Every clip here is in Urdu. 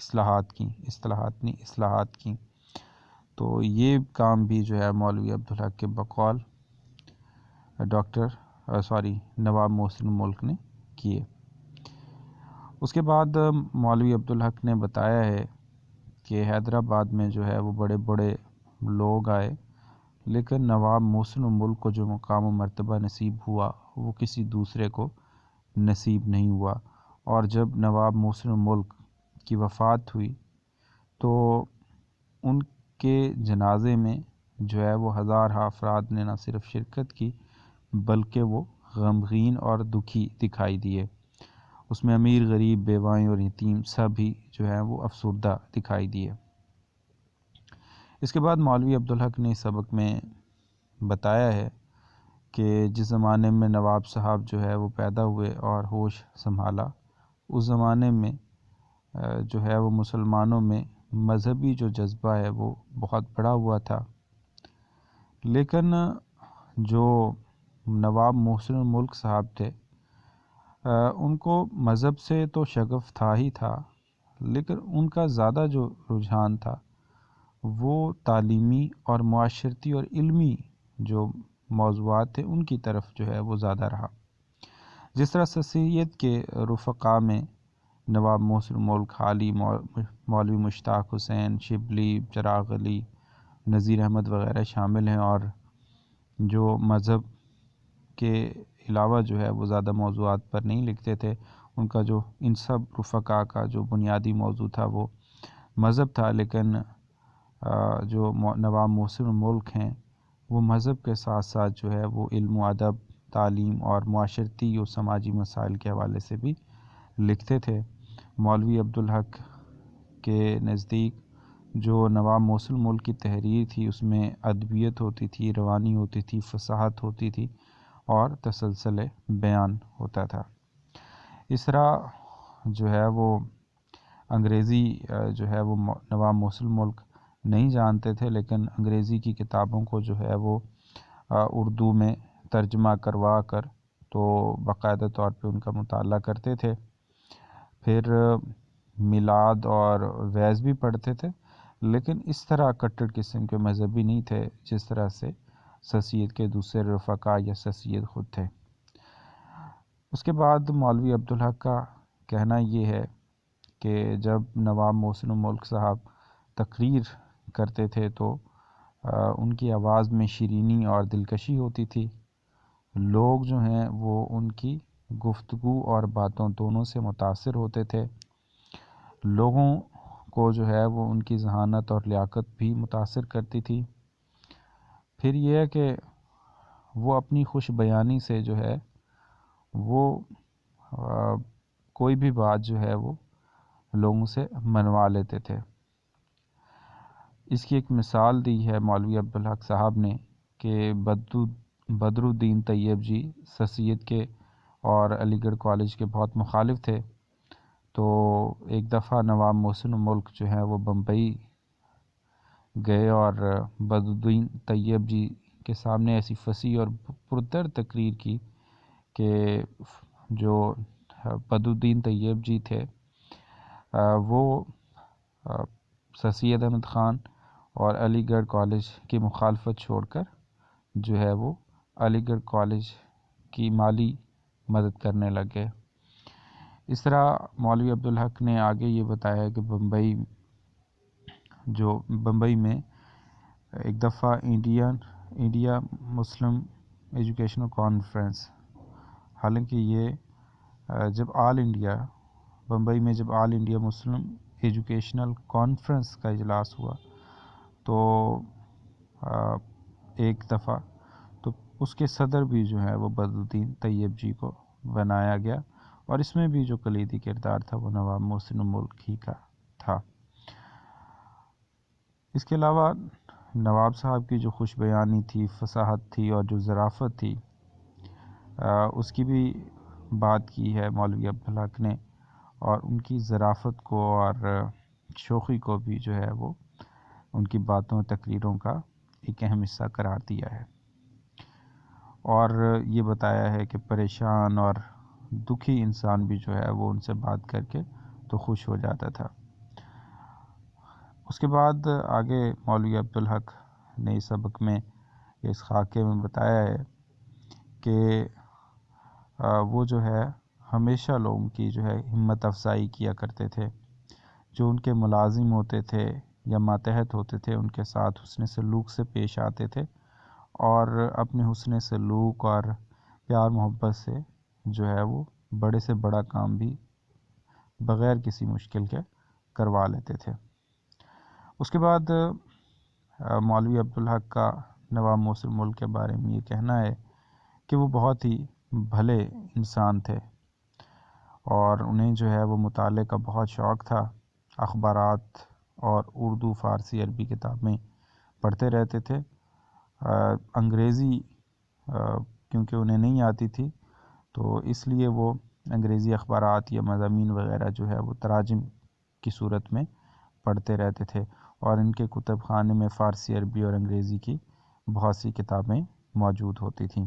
اصلاحات کی. تو یہ کام بھی جو ہے مولوی عبدالحق کے بقول نواب محسن الملک نے کیے. اس کے بعد مولوی عبدالحق نے بتایا ہے کہ حیدرآباد میں جو ہے وہ بڑے بڑے لوگ آئے، لیکن نواب محسن الملک کو جو مقام و مرتبہ نصیب ہوا وہ کسی دوسرے کو نصیب نہیں ہوا. اور جب نواب محسن الملک کی وفات ہوئی تو ان کے جنازے میں جو ہے وہ ہزارہ افراد نے نہ صرف شرکت کی بلکہ وہ غمگین اور دکھی دکھائی دیے. اس میں امیر غریب بیوائیں اور یتیم سبھی جو ہیں وہ افسردہ دکھائی دیے. اس کے بعد مولوی عبدالحق نے سبق میں بتایا ہے کہ جس زمانے میں نواب صاحب جو ہے وہ پیدا ہوئے اور ہوش سنبھالا، اس زمانے میں جو ہے وہ مسلمانوں میں مذہبی جو جذبہ ہے وہ بہت بڑا ہوا تھا. لیکن جو نواب محسن الملک صاحب تھے ان کو مذہب سے تو شغف تھا ہی تھا، لیکن ان کا زیادہ جو رجحان تھا وہ تعلیمی اور معاشرتی اور علمی جو موضوعات تھے ان کی طرف جو ہے وہ زیادہ رہا. جس طرح سید کے رفقاء میں نواب محسن الملک، حالی، مولوی مشتاق حسین، شبلی، چراغ علی، نذیر احمد وغیرہ شامل ہیں، اور جو مذہب کے علاوہ جو ہے وہ زیادہ موضوعات پر نہیں لکھتے تھے. ان کا جو ان سب رفقاء کا جو بنیادی موضوع تھا وہ مذہب تھا، لیکن جو نواب محسن الملک ہیں وہ مذہب کے ساتھ ساتھ جو ہے وہ علم و ادب، تعلیم اور معاشرتی اور سماجی مسائل کے حوالے سے بھی لکھتے تھے. مولوی عبدالحق کے نزدیک جو نواب محسن الملک کی تحریر تھی اس میں ادبیت ہوتی تھی، روانی ہوتی تھی، فصاحت ہوتی تھی اور تسلسل بیان ہوتا تھا. اس طرح جو ہے وہ انگریزی جو ہے وہ نواب محسن الملک نہیں جانتے تھے، لیکن انگریزی کی کتابوں کو جو ہے وہ اردو میں ترجمہ کروا کر تو باقاعدہ طور پہ ان کا مطالعہ کرتے تھے. پھر میلاد اور وعظ بھی پڑھتے تھے، لیکن اس طرح کٹڑ قسم کے مذہبی نہیں تھے جس طرح سے سید کے دوسرے رفقاء یا سید خود تھے. اس کے بعد مولوی عبدالحق کا کہنا یہ ہے کہ جب نواب محسن الملک صاحب تقریر کرتے تھے تو ان کی آواز میں شیرینی اور دلکشی ہوتی تھی. لوگ جو ہیں وہ ان کی گفتگو اور باتوں دونوں سے متاثر ہوتے تھے. لوگوں کو جو ہے وہ ان کی ذہانت اور لیاقت بھی متاثر کرتی تھی. پھر یہ ہے کہ وہ اپنی خوش بیانی سے جو ہے وہ کوئی بھی بات جو ہے وہ لوگوں سے منوا لیتے تھے. اس کی ایک مثال دی ہے مولوی عبدالحق صاحب نے کہ بدر الدین طیب جی سید کے اور علی گڑھ کالج کے بہت مخالف تھے. تو ایک دفعہ نواب محسن الملک جو ہے وہ بمبئی گئے اور بدر الدین طیب جی کے سامنے ایسی فصیح اور پردرد تقریر کی کہ جو بدر الدین طیب جی تھے وہ سید احمد خان اور علی گڑھ کالج کی مخالفت چھوڑ کر جو ہے وہ علی گڑھ کالج کی مالی مدد کرنے لگ گئے. اس طرح مولوی عبدالحق نے آگے یہ بتایا کہ بمبئی میں ایک دفعہ انڈیا مسلم ایجوکیشنل کانفرنس، حالانکہ یہ جب بمبئی میں جب آل انڈیا مسلم ایجوکیشنل کانفرنس کا اجلاس ہوا تو ایک دفعہ تو اس کے صدر بھی جو ہے وہ بدر الدین طیب جی کو بنایا گیا، اور اس میں بھی جو کلیدی کردار تھا وہ نواب محسن الملک ہی کا تھا. اس کے علاوہ نواب صاحب کی جو خوش بیانی تھی، فصاحت تھی اور جو ظرافت تھی اس کی بھی بات کی ہے مولوی عبدالحق نے، اور ان کی ظرافت کو اور شوخی کو بھی جو ہے وہ ان کی باتوں تقریروں کا ایک اہم حصہ قرار دیا ہے. اور یہ بتایا ہے کہ پریشان اور دکھی انسان بھی جو ہے وہ ان سے بات کر کے تو خوش ہو جاتا تھا. اس کے بعد آگے مولوی عبدالحق نے اس سبق میں اس خاکے میں بتایا ہے کہ وہ جو ہے ہمیشہ لوگوں کی جو ہے ہمت افزائی کیا کرتے تھے، جو ان کے ملازم ہوتے تھے یا ماتحت ہوتے تھے ان کے ساتھ حسن سلوک سے پیش آتے تھے، اور اپنے حسن سلوک اور پیار محبت سے جو ہے وہ بڑے سے بڑا کام بھی بغیر کسی مشکل کے کروا لیتے تھے۔ اس کے بعد مولوی عبدالحق کا نواب محسن ملک کے بارے میں یہ کہنا ہے کہ وہ بہت ہی بھلے انسان تھے، اور انہیں جو ہے وہ مطالعے کا بہت شوق تھا، اخبارات اور اردو فارسی عربی کتابیں پڑھتے رہتے تھے۔ انگریزی کیونکہ انہیں نہیں آتی تھی تو اس لیے وہ انگریزی اخبارات یا مضامین وغیرہ جو ہے وہ تراجم کی صورت میں پڑھتے رہتے تھے، اور ان کے کتب خانے میں فارسی عربی اور انگریزی کی بہت سی کتابیں موجود ہوتی تھیں۔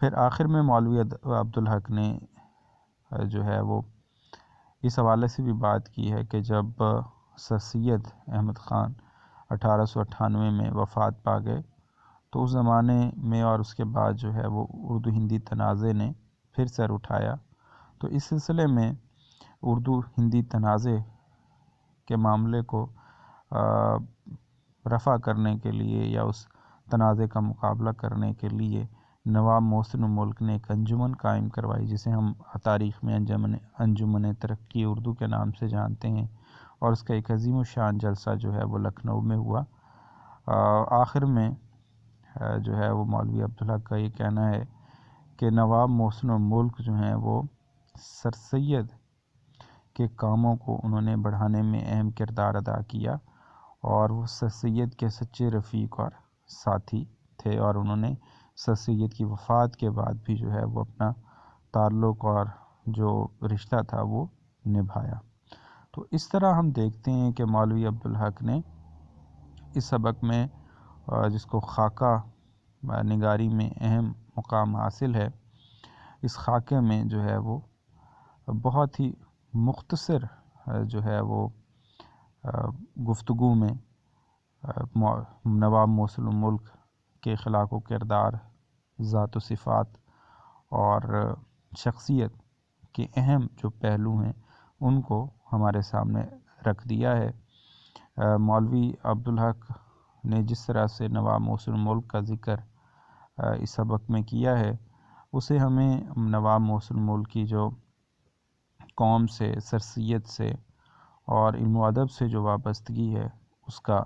پھر آخر میں مولوی عبدالحق نے جو ہے وہ اس حوالے سے بھی بات کی ہے کہ جب سر سید احمد خان 1898 میں وفات پا گئے تو اس زمانے میں اور اس کے بعد جو ہے وہ اردو ہندی تنازع نے پھر سر اٹھایا، تو اس سلسلے میں اردو ہندی تنازع کے معاملے کو رفع کرنے کے لیے یا اس تنازع کا مقابلہ کرنے کے لیے نواب محسن ملک نے ایک انجمن قائم کروائی، جسے ہم تاریخ میں انجمن ترقی اردو کے نام سے جانتے ہیں، اور اس کا ایک عظیم الشان جلسہ جو ہے وہ لکھنؤ میں ہوا۔ آخر میں جو ہے وہ مولوی عبدالحق کا یہ کہنا ہے کہ نواب محسن ملک جو ہیں وہ سر سید کے کاموں کو انہوں نے بڑھانے میں اہم کردار ادا کیا، اور وہ سر سید کے سچے رفیق اور ساتھی تھے، اور انہوں نے سر سید کی وفات کے بعد بھی جو ہے وہ اپنا تعلق اور جو رشتہ تھا وہ نبھایا۔ تو اس طرح ہم دیکھتے ہیں کہ مولوی عبدالحق نے اس سبق میں جس کو خاکہ نگاری میں اہم مقام حاصل ہے، اس خاکے میں جو ہے وہ بہت ہی مختصر جو ہے وہ گفتگو میں نواب محسن ملک کے اخلاق و کردار، ذات و صفات اور شخصیت کے اہم جو پہلو ہیں ان کو ہمارے سامنے رکھ دیا ہے۔ مولوی عبدالحق نے جس طرح سے نواب محسن ملک کا ذکر اس سبق میں کیا ہے، اسے ہمیں نواب محسن ملک کی جو قوم سے، سر سید سے اور علم و ادب سے جو وابستگی ہے اس کا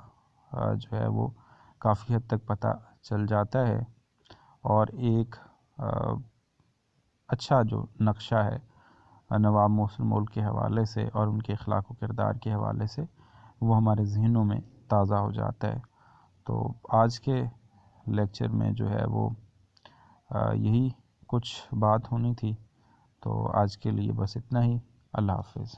جو ہے وہ کافی حد تک پتہ چل جاتا ہے، اور ایک اچھا جو نقشہ ہے نواب محسن ملک کے حوالے سے اور ان کے اخلاق و کردار کے حوالے سے وہ ہمارے ذہنوں میں تازہ ہو جاتا ہے۔ تو آج کے لیکچر میں جو ہے وہ یہی کچھ بات ہونی تھی، تو آج کے لیے بس اتنا ہی۔ اللہ حافظ۔